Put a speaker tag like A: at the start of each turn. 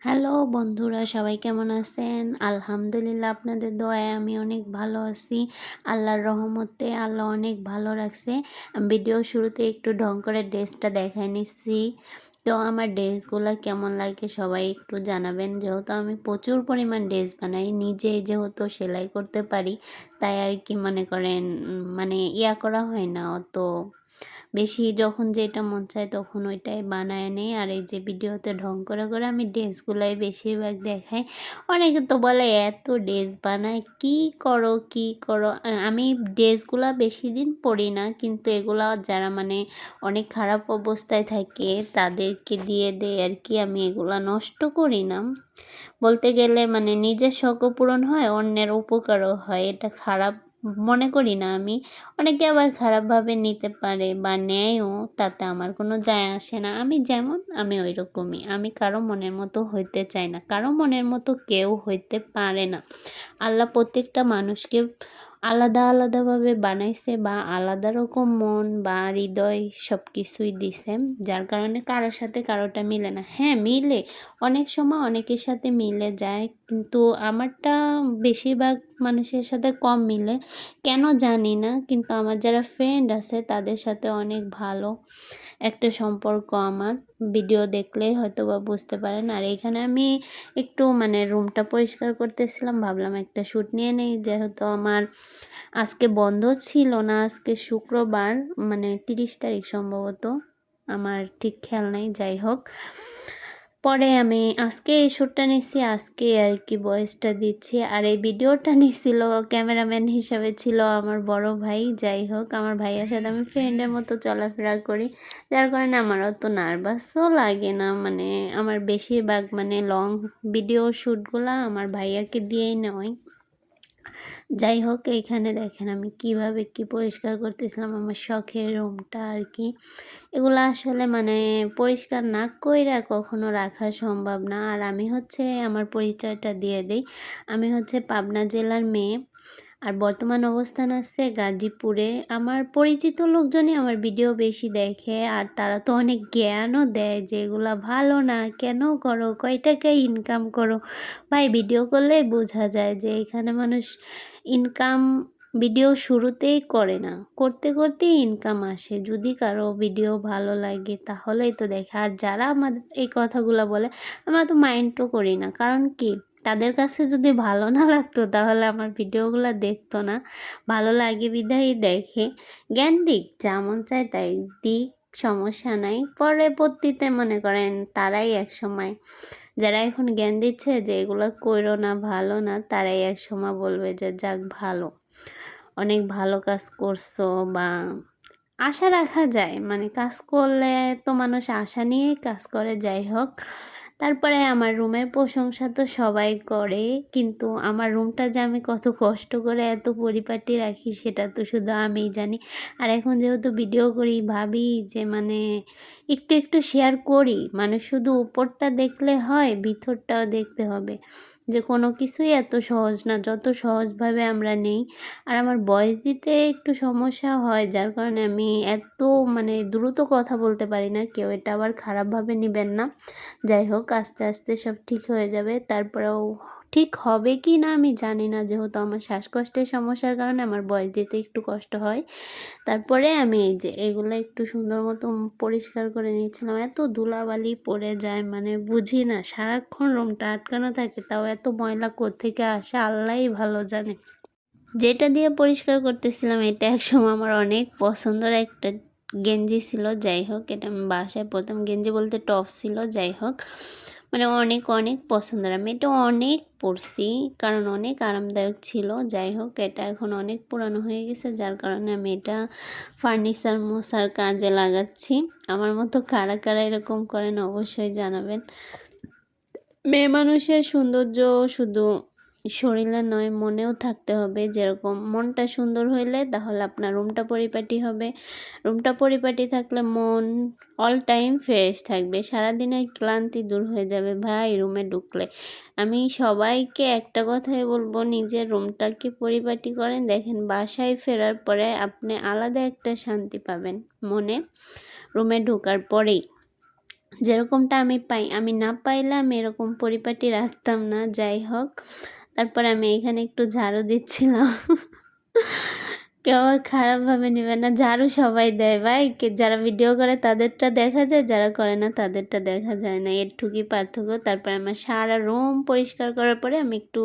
A: Hello বন্ধুরা, সবাই কেমন আছেন? আলহামদুলিল্লাহ, আপনাদের দোয়ায় আমি অনেক ভালো আছি। আল্লাহর রহমতে আল্লাহ অনেক ভালো রাখছে। ভিডিও শুরুতে একটু ঢং করে ড্রেসটা দেখাই নিচ্ছি। তো আমার ড্রেসগুলো কেমন লাগে সবাই একটু জানাবেন। যেহেতু আমি প্রচুর পরিমাণ ড্রেস বানাই, নিজে যেহেতু সেলাই করতে পারি, তাই আর কি মনে করেন মানে করা হয় না অত বেশি। যখন যেটা মন চায় তখন ওইটাই বানায় নেই। আর এই যে ভিডিওতে ঢং করে করে আমি ড্রেসগুলাই বেশিরভাগ দেখাই। অনেকে তো বলে এত ড্রেস বানায় কী করো কী করো। আমি ড্রেসগুলা বেশি দিন পরি না, কিন্তু এগুলা যারা মানে অনেক খারাপ অবস্থায় থাকে তাদেরকে দিয়ে দেয় আর কি। আমি এগুলা নষ্ট করি না বলতে গেলে, মানে নিজের শখও পূরণ হয়, অন্যের উপকারও হয়। এটা খারাপ মনে করি না আমি। অনেকে আবার খারাপভাবে নিতে পারে বা নেয়ও, তাতে আমার কোনো যায় আসে না। আমি যেমন আমি ওই রকমই। আমি কারো মনের মতো হইতে চাই না, কারো মনের মতো কেউ হইতে পারে না। আল্লাহ প্রত্যেকটা মানুষকে আলাদা আলাদাভাবে বানাইছে, বা আলাদা রকম মন বা হৃদয় সব কিছুই দিছে, যার কারণে কারোর সাথে কারোটা মিলে না। হ্যাঁ মিলে, অনেক সময় অনেকের সাথে মিলে যায়, কিন্তু আমারটা বেশিরভাগ মানুষের সাথে কম মিলে, কেন জানি না। কিন্তু আমার যারা ফ্রেন্ড আছে তাদের সাথে অনেক ভালো একটা সম্পর্ক আমার। ভিডিও দেখলেই হয়তো বা বুঝতে পারেন। আর এখানে আমি একটু মানে রুমটা পরিষ্কার করতেছিলাম, ভাবলাম একটা শ্যুট নিয়ে নেই, যেহেতু আমার আজকে বন্ধ ছিল না। আজকে শুক্রবার, মানে 30 তারিখ সম্ভবত, আমার ঠিক খেয়াল নেই। যাই হোক, পরে আমি আজকে এই শ্যুটটা নিচ্ছি, আজকে আর কি ভয়েসটা দিচ্ছি। আর এই ভিডিওটা নিছিল, ক্যামেরাম্যান হিসাবে ছিল আমার বড় ভাই। যাই হোক, আমার ভাইয়ের সাথে আমি ফ্রেন্ডের মতো চলাফেরা করি, যার কারণে আমার অত নার্ভাসও লাগে না। মানে আমার বেশিরভাগ মানে লং ভিডিও শ্যুটগুলো আমার ভাইয়াকে দিয়েই নেওয়াই। যাই হোক, এইখানে দেখেন আমি কিভাবে কি পরিষ্কার করতেছিলাম আমার শখের রুমটা আর কি। এগুলো আসলে মানে পরিষ্কার না কইরা কখনো রাখা সম্ভব না। আর আমি হচ্ছে আমার পরিচয়টা দিয়ে দেই। আমি হচ্ছে পাবনা জেলার মেয়ে, আর বর্তমান অবস্থান আছে গাজীপুরে। আমার পরিচিত লোকজনই আমার ভিডিও বেশি দেখে, আর তারা তো অনেক জ্ঞানও দেয় যে এগুলা ভালো না, কেন করো, কয় টাকায় ইনকাম করো। ভাই ভিডিও করলেই বোঝা যায় যে এখানে মানুষ ইনকাম ভিডিও শুরুতেই করে না, করতে করতেই ইনকাম আসে। যদি কারো ভিডিও ভালো লাগে তাহলেই তো দেখে। আর যারা আমাদের এই কথাগুলো বলে, আমরা তো মাইন্ডও করি না। কারণ কি, তাদের কাছে যদি ভালো না লাগতো তাহলে আমার ভিডিওগুলো দেখতো না। ভালো লাগে বিধায়ই দেখে। জ্ঞান দিক, যেমন চায় তাই দিক, সমস্যা নাই। পরবর্তীতে মনে করেন তারাই এক সময়, যারা এখন জ্ঞান দিচ্ছে যে এগুলো কইরো না, ভালো না, তারাই এক সময় বলবে যে যাক ভালো, অনেক ভালো কাজ করছো। বা আশা রাখা যায়, মানে কাজ করলে তো মানুষ আশা নিয়েই কাজ করে। যাই হোক, তারপরে আমার রুমের প্রশংসা তো সবাই করে, কিন্তু আমার রুমটা যে আমি কত কষ্ট করে এত পরিপাটি রাখি সেটা তো শুধু আমিই জানি। আর এখন যেহেতু ভিডিও করি, ভাবি যে মানে একটু একটু শেয়ার করি। মানে শুধু উপরটা দেখলে হয়, ভিতরটাও দেখতে হবে, যে কোনো কিছুই এত সহজ না যত সহজভাবে আমরা নেই। আর আমার ভয়েস দিতে একটু সমস্যা হয়, যার কারণে আমি এত মানে দ্রুত কথা বলতে পারি না। কেউ এটা আবার খারাপভাবে নেবেন না। যাই হোক, আস্তে আস্তে সব ঠিক হয়ে যাবে। তারপরেও ঠিক হবে কি না আমি জানি না, যেহেতু আমার শ্বাসকষ্টের সমস্যার কারণে আমার ভয়েস দিতে একটু কষ্ট হয়। তারপরে আমি এই যে এগুলো একটু সুন্দর মতো পরিষ্কার করে নিয়েছিলাম। এত ধুলাবালি পড়ে যায়, মানে বুঝি না, সারাক্ষণ রুমটা আটকানো থাকে, তাও এত ময়লা কোত্থেকে আসে আল্লাহই ভালো জানে। যেটা দিয়ে পরিষ্কার করতেছিলাম এটা একসময় আমার অনেক পছন্দের একটা গেঞ্জি ছিল। যাই হোক, এটা আমি বাসায় পরতাম। গেঞ্জি বলতে টপ ছিল। যাই হোক, মানে অনেক অনেক পছন্দের। আমি এটা অনেক পরছি, কারণ অনেক আরামদায়ক ছিল। যাই হোক, এটা এখন অনেক পুরানো হয়ে গেছে, যার কারণে আমি এটা ফার্নিচার মোছার কাজে লাগাচ্ছি। আমার মতো কারা কারা এরকম করেন অবশ্যই জানাবেন। মেয়ে মানুষের সৌন্দর্য শুধু শরীরে নয়, মনেও থাকতে হবে। যেরকম মনটা সুন্দর হইলে তাহলে আপনার রুমটা পরিপাটি হবে। রুমটা পরিপাটি থাকলে মন অল টাইম ফ্রেশ থাকবে, সারাদিনের ক্লান্তি দূর হয়ে যাবে ভাই রুমে ঢুকলে। আমি সবাইকে একটা কথাই বলবো, নিজের রুমটাকে পরিপাটি করেন, দেখেন বাসায় ফেরার পরে আপনি আলাদা একটা শান্তি পাবেন মনে, রুমে ঢোকার পরেই। যেরকমটা আমি পাই, আমি না পাইলে আমি এরকম পরিপাটি রাখতাম না। যাই হোক, তারপরে আমি এখানে একটু ঝাড়ু দিচ্ছিলাম। কেউ আর খারাপভাবে নেবে না, ঝাড়ু সবাই দেয় ভাই, যারা ভিডিও করে তাদেরটা দেখা যায়, যারা করে না তাদেরটা দেখা যায় না, এটুকুই পার্থক্য। তারপরে আমার সারা রুম পরিষ্কার করার পরে আমি একটু